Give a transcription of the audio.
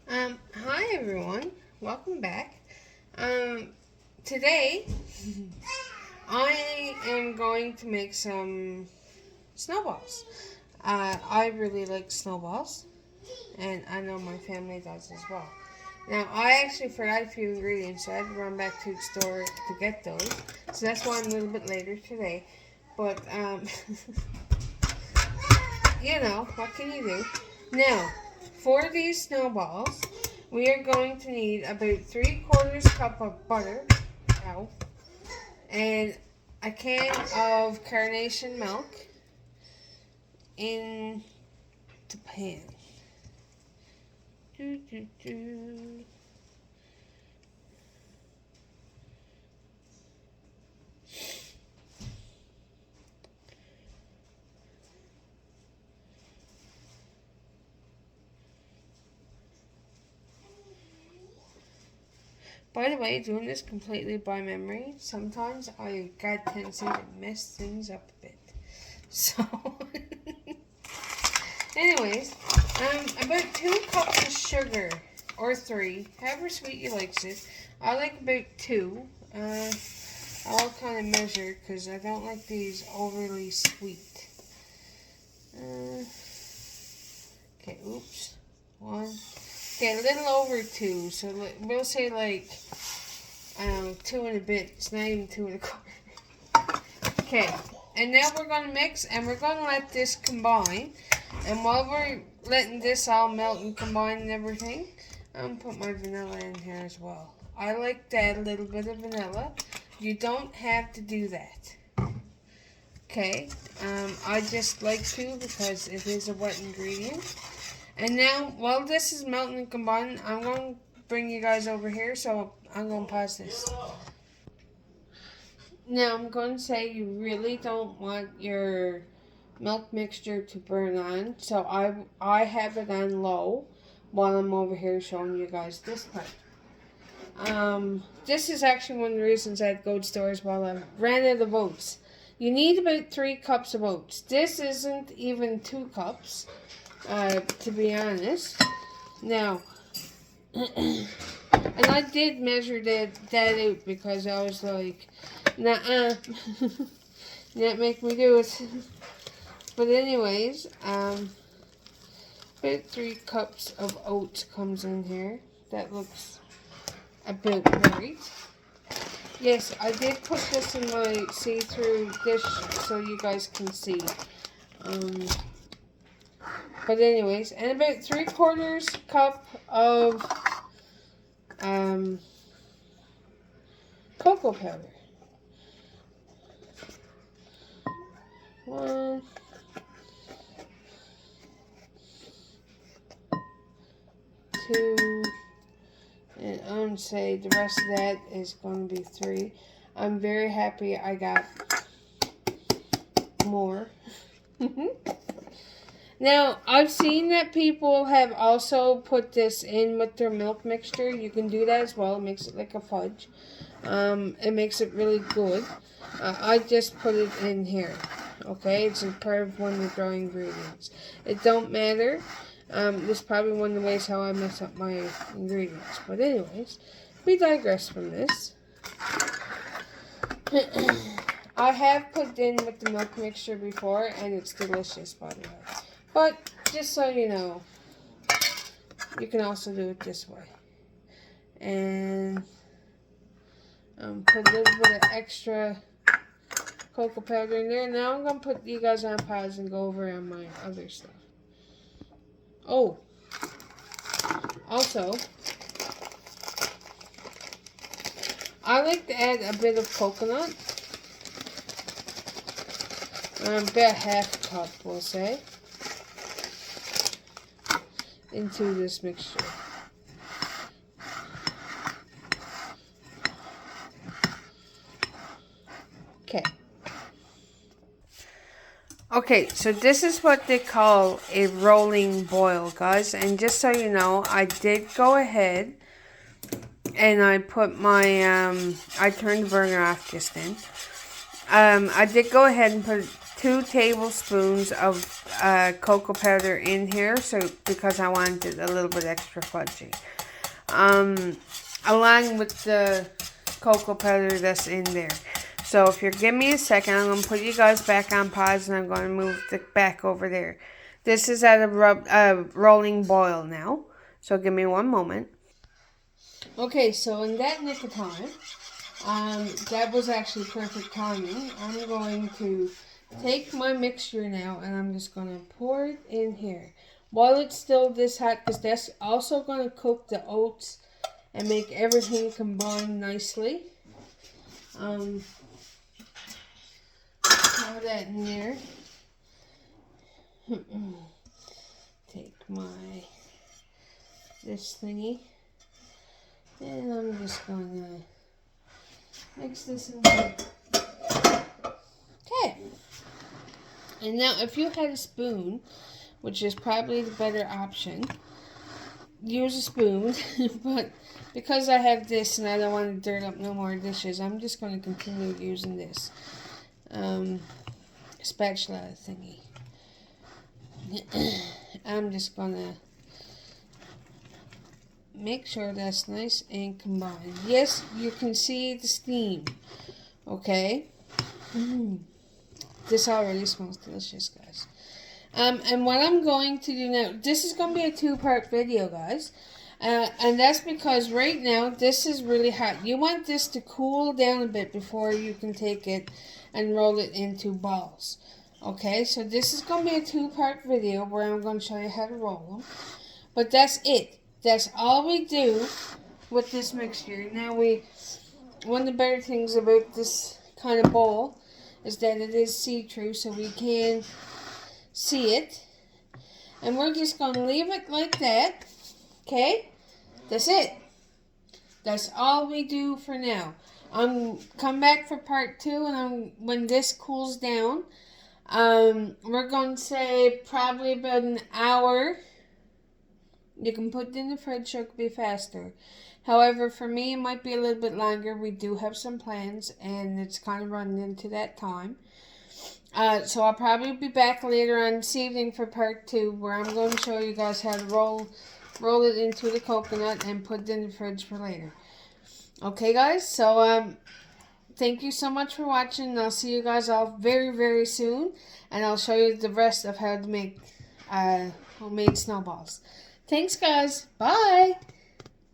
Hi everyone, welcome back. Today I am going to make some snowballs. I really like snowballs, and I know my family does as well. Now, I actually forgot a few ingredients, so I had to run back to the store to get those. So that's why I'm a little bit later today. But, what can you do? Now, for these snowballs, we are going to need about 3/4 cup of butter, ow, and a can of carnation milk in the pan. Do, do, do. By the way, doing this completely by memory, sometimes I got a tendency to mess things up a bit. So, anyways, about 2 cups of sugar, or 3, however sweet you likes it. I like about 2. I'll kind of measure because I don't like these overly sweet. Okay, oops. 1. Okay, a little over 2. So we'll say like, I don't know, 2 and a bit. It's not even 2 and a quarter. Okay, and now we're going to mix and we're going to let this combine. And while we're letting this all melt and combine and everything, I'm going to put my vanilla in here as well. I like to add a little bit of vanilla. You don't have to do that. Okay, I just like to because it is a wet ingredient. And now, while this is melting and combining, I'm going to bring you guys over here, so I'm going to pause this. Now, I'm going to say you really don't want your milk mixture to burn on, so I have it on low while I'm over here showing you guys this part. This is actually one of the reasons I had to go to stores while I ran out of oats. You need about 3 cups of oats. This isn't even 2 cups. To be honest. Now, and I did measure that out because I was like, nah, not make me do it. But anyways, about 3 cups of oats comes in here. That looks about right. Yes, I did put this in my see-through dish so you guys can see. But anyways, and about 3/4 cup of cocoa powder. 1, 2, and I'm going to say the rest of that is going to be 3. I'm very happy I got more. Now, I've seen that people have also put this in with their milk mixture. You can do that as well. It makes it like a fudge. It makes it really good. I just put it in here. Okay, it's a part of one of the dry ingredients. It don't matter. This is probably one of the ways how I mess up my ingredients. But anyways, we digress from this. I have put it in with the milk mixture before, and it's delicious, by the way. But, just so you know, you can also do it this way. And put a little bit of extra cocoa powder in there. Now I'm going to put you guys on pause and go over on my other stuff. Oh, also, I like to add a bit of coconut. About 1/2 cup, we'll say, into this mixture. Okay. Okay, so this is what they call a rolling boil, guys. And just so you know, I did go ahead and I put my, I turned the burner off just then. I did go ahead and 2 tablespoons of cocoa powder in here, so because I wanted a little bit extra fudgy. Along with the cocoa powder that's in there. So if you give me a second, I'm going to put you guys back on pause and I'm going to move back over there. This is at a rolling boil now. So give me one moment. Okay, so in that nick of time, that was actually perfect timing. I'm going to take my mixture now and I'm just going to pour it in here. While it's still this hot, because that's also going to cook the oats and make everything combine nicely. Pour that in there. Take this thingy. And I'm just going to mix this in here. Okay. And now if you had a spoon, which is probably the better option, use a spoon. But because I have this and I don't want to dirt up no more dishes, I'm just going to continue using this spatula thingy. I'm just going to make sure that's nice and combined. Yes, you can see the steam. Okay. This already smells delicious, guys. And what I'm going to do now, this is going to be a 2-part video, guys. And that's because right now, this is really hot. You want this to cool down a bit before you can take it and roll it into balls. Okay, so this is going to be a 2-part video where I'm going to show you how to roll them. But that's it. That's all we do with this mixture. Now one of the better things about this kind of bowl is that it is see-through, so we can see it. And we're just going to leave it like that. Okay? That's it. That's all we do for now. Come back for part 2, and when this cools down, we're going to say probably about an hour. You can put it in the fridge so it could be faster. However, for me, it might be a little bit longer. We do have some plans, and it's kind of running into that time. So I'll probably be back later on this evening for part 2, where I'm going to show you guys how to roll it into the coconut and put it in the fridge for later. Okay, guys? So, thank you so much for watching. I'll see you guys all very, very soon. And I'll show you the rest of how to make homemade snowballs. Thanks, guys. Bye.